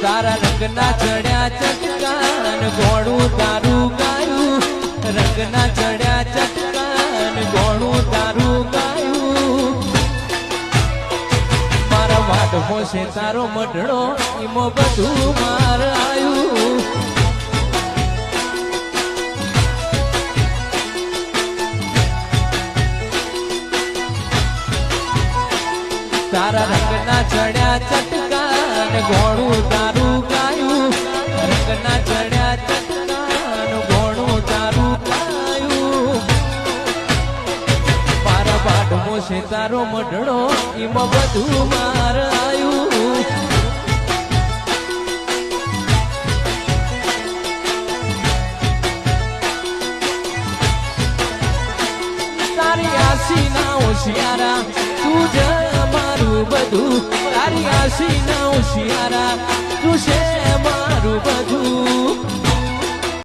તારા રંગના ચડ્યા ચટકાન ગોળું તારું ગાયું રંગના ચડ્યા ચટકાન ગોળું તારું ગાયું મારા વાટમો છે તારો મઢડો એમાં બધું માર આયું તારા રંગના ચડ્યા ચટકાન ગોળું તારું ગાયું રંગના ચડ્યા ચટકાન ગોળું તારું ગાયું મારા બાટમો છે તારો મઢડો એમાં બધું માર આયું તારી આસી ના હોશિયારા તું જ બધું તારી આશી ના હોશિયારા તું છે મારું બધું